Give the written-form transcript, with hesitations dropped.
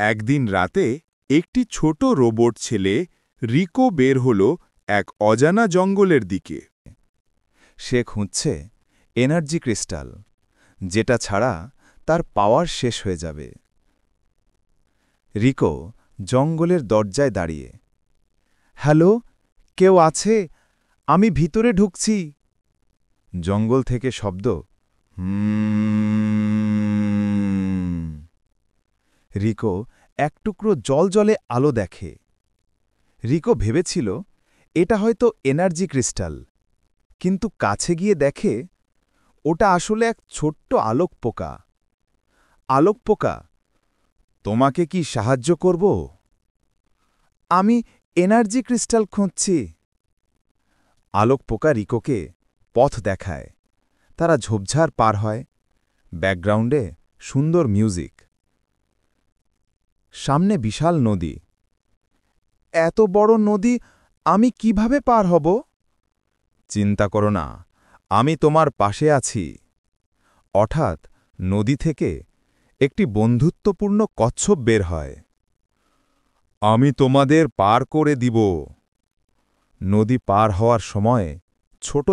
একদিন রাতে একটি ছোট রোবট ছেলে রিকো বের হল এক অজানা জঙ্গলের দিকে। সে খুঁজছে এনার্জি ক্রিস্টাল, যেটা ছাড়া তার পাওয়ার শেষ হয়ে যাবে। রিকো জঙ্গলের দরজায় দাঁড়িয়ে, হ্যালো, কেউ আছে? আমি ভিতরে ঢুকছি। জঙ্গল থেকে শব্দ, রিকো এক টুকরো জলজলে আলো দেখে। রিকো ভেবেছিল এটা হয়তো এনার্জি ক্রিস্টাল, কিন্তু কাছে গিয়ে দেখে ওটা আসলে এক ছোট্ট আলোক পোকা। আলোক পোকা, তোমাকে কি সাহায্য করব? আমি এনার্জি ক্রিস্টাল খুঁজছি। আলোক পোকা রিকোকে পথ দেখায়। তারা ঝোপঝাড় পার হয়। ব্যাকগ্রাউন্ডে সুন্দর মিউজিক। সামনে বিশাল নদী। এত বড় নদী আমি কিভাবে পার হব? চিন্তা করো না, আমি তোমার পাশে আছি। হঠাৎ নদী থেকে একটি বন্ধুত্বপূর্ণ কচ্ছপ বের হয়। আমি তোমাদের পার করে দিব। নদী পার হওয়ার সময় ছোট